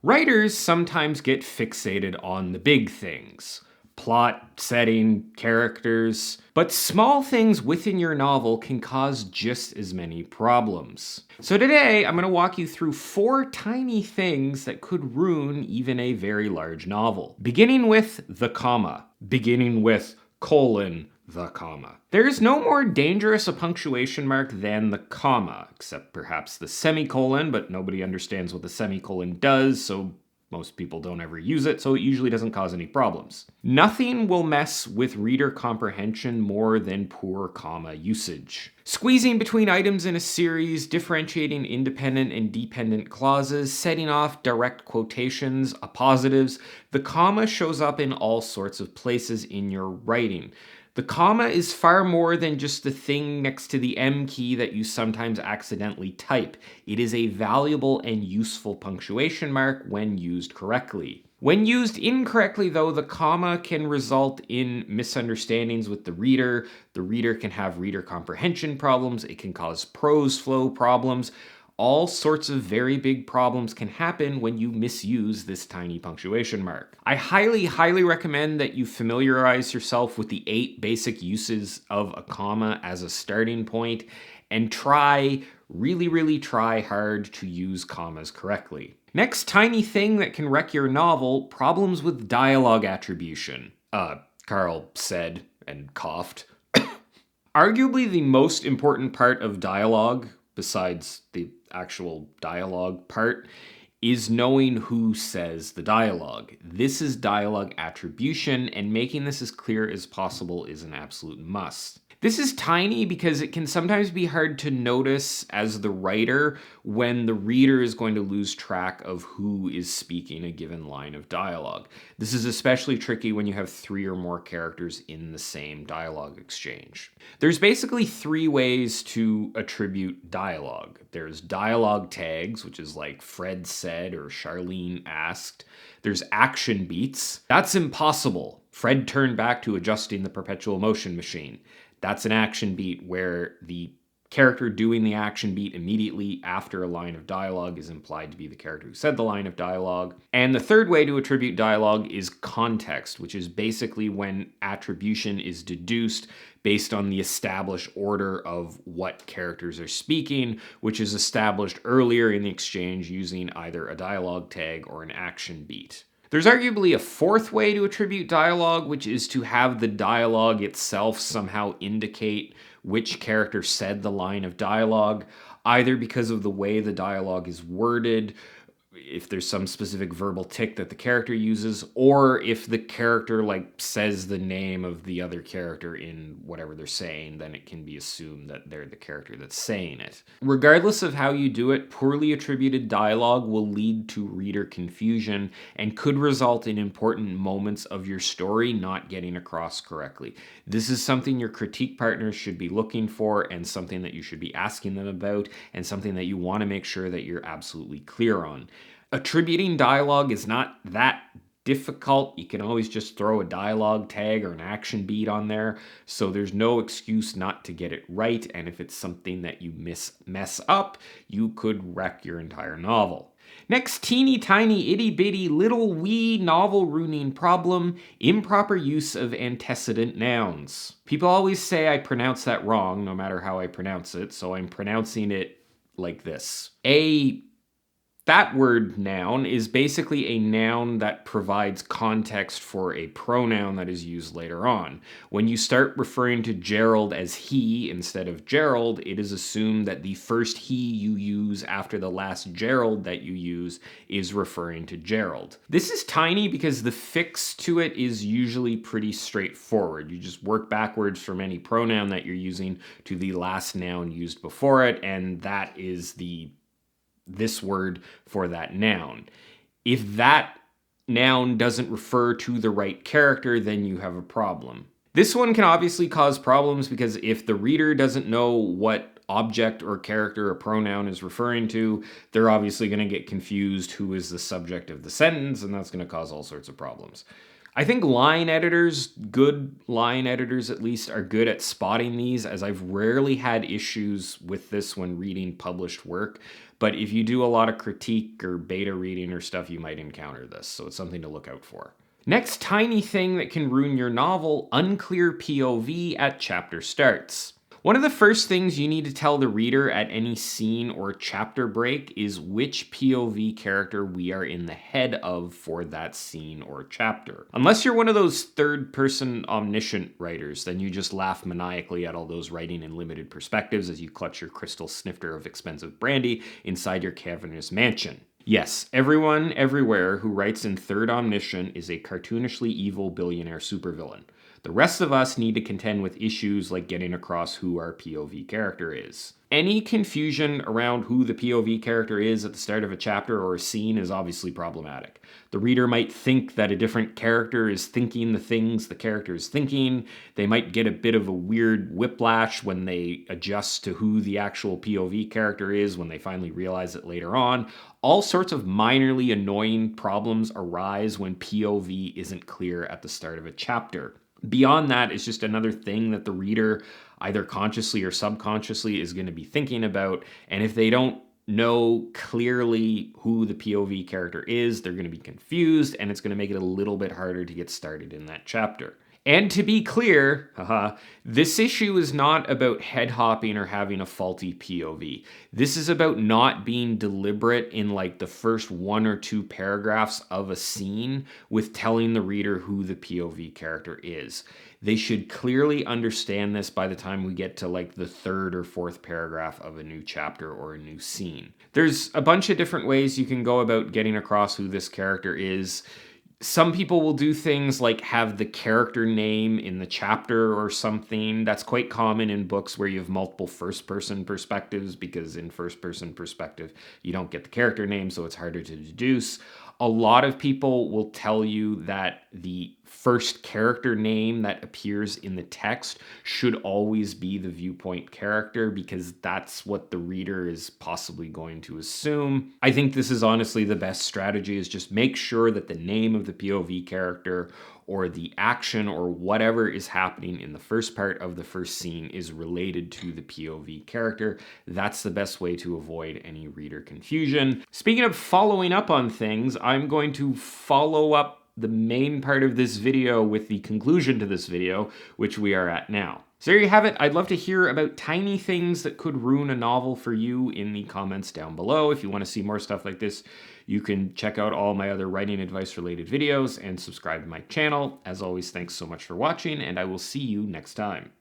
Writers sometimes get fixated on the big things. Plot, setting, characters. But small things within your novel can cause just as many problems. So today, I'm going to walk you through 4 tiny things that could ruin even a very large novel. Beginning with the comma. Beginning with colon, the comma. There is no more dangerous a punctuation mark than the comma, except perhaps the semicolon, but nobody understands what the semicolon does, so most people don't ever use it, so it usually doesn't cause any problems. Nothing will mess with reader comprehension more than poor comma usage. Squeezing between items in a series, differentiating independent and dependent clauses, setting off direct quotations, appositives, the comma shows up in all sorts of places in your writing. The comma is far more than just the thing next to the M key that you sometimes accidentally type. It is a valuable and useful punctuation mark when used correctly. When used incorrectly, though, the comma can result in misunderstandings with the reader. The reader can have reader comprehension problems. It can cause prose flow problems. All sorts of very big problems can happen when you misuse this tiny punctuation mark. I highly recommend that you familiarize yourself with the 8 basic uses of a comma as a starting point and really try hard to use commas correctly. Next tiny thing that can wreck your novel, problems with dialogue attribution. Carl said and coughed. Arguably the most important part of dialogue, besides the actual dialogue part, is knowing who says the dialogue. This is dialogue attribution, and making this as clear as possible is an absolute must. This is tiny because it can sometimes be hard to notice as the writer when the reader is going to lose track of who is speaking a given line of dialogue. This is especially tricky when you have 3 or more characters in the same dialogue exchange. There's basically 3 ways to attribute dialogue. There's dialogue tags, which is like Fred said or Charlene asked. There's action beats. That's impossible. Fred turned back to adjusting the perpetual motion machine. That's an action beat where the character doing the action beat immediately after a line of dialogue is implied to be the character who said the line of dialogue. And the third way to attribute dialogue is context, which is basically when attribution is deduced based on the established order of what characters are speaking, which is established earlier in the exchange using either a dialogue tag or an action beat. There's arguably a 4th way to attribute dialogue, which is to have the dialogue itself somehow indicate which character said the line of dialogue, either because of the way the dialogue is worded, if there's some specific verbal tick that the character uses, or if the character says the name of the other character in whatever they're saying, then it can be assumed that they're the character that's saying it. Regardless of how you do it, poorly attributed dialogue will lead to reader confusion and could result in important moments of your story not getting across correctly. This is something your critique partners should be looking for and something that you should be asking them about and something that you want to make sure that you're absolutely clear on. Attributing dialogue is not that difficult. You can always just throw a dialogue tag or an action beat on there, so there's no excuse not to get it right, and if it's something that you mess up, you could wreck your entire novel. Next teeny tiny itty bitty little wee novel ruining problem, improper use of antecedent nouns. People always say I pronounce that wrong no matter how I pronounce it, so I'm pronouncing it like this. That word noun is basically a noun that provides context for a pronoun that is used later on. When you start referring to Gerald as he instead of Gerald, it is assumed that the first he you use after the last Gerald that you use is referring to Gerald. This is tiny because the fix to it is usually pretty straightforward. You just work backwards from any pronoun that you're using to the last noun used before it, and that is this word for that noun. If that noun doesn't refer to the right character, then you have a problem. This one can obviously cause problems because if the reader doesn't know what object or character a pronoun is referring to, they're obviously going to get confused who is the subject of the sentence, and that's going to cause all sorts of problems. I think line editors, good line editors at least, are good at spotting these, as I've rarely had issues with this when reading published work. But if you do a lot of critique or beta reading or stuff, you might encounter this. So it's something to look out for. Next tiny thing that can ruin your novel, unclear POV at chapter starts. One of the first things you need to tell the reader at any scene or chapter break is which POV character we are in the head of for that scene or chapter. Unless you're one of those third-person omniscient writers, then you just laugh maniacally at all those writing in limited perspectives as you clutch your crystal snifter of expensive brandy inside your cavernous mansion. Yes, everyone, everywhere who writes in third omniscient is a cartoonishly evil billionaire supervillain. The rest of us need to contend with issues like getting across who our POV character is. Any confusion around who the POV character is at the start of a chapter or a scene is obviously problematic. The reader might think that a different character is thinking the things the character is thinking. They might get a bit of a weird whiplash when they adjust to who the actual POV character is when they finally realize it later on. All sorts of minorly annoying problems arise when POV isn't clear at the start of a chapter. Beyond that, it's just another thing that the reader, either consciously or subconsciously, is going to be thinking about. And if they don't know clearly who the POV character is, they're going to be confused, and it's going to make it a little bit harder to get started in that chapter. And to be clear, this issue is not about head hopping or having a faulty POV. This is about not being deliberate in like the first 1 or 2 paragraphs of a scene with telling the reader who the POV character is. They should clearly understand this by the time we get to like the 3rd or 4th paragraph of a new chapter or a new scene. There's a bunch of different ways you can go about getting across who this character is. Some people will do things like have the character name in the chapter or something. That's quite common in books where you have multiple first-person perspectives, because in first-person perspective, you don't get the character name, so it's harder to deduce. A lot of people will tell you that the first character name that appears in the text should always be the viewpoint character, because that's what the reader is possibly going to assume. I think this is honestly the best strategy, is just make sure that the name of the POV character or the action or whatever is happening in the first part of the first scene is related to the POV character. That's the best way to avoid any reader confusion. Speaking of following up on things, I'm going to follow up the main part of this video with the conclusion to this video, which we are at now. So there you have it. I'd love to hear about tiny things that could ruin a novel for you in the comments down below. If you want to see more stuff like this, you can check out all my other writing advice related videos and subscribe to my channel. As always, thanks so much for watching, and I will see you next time.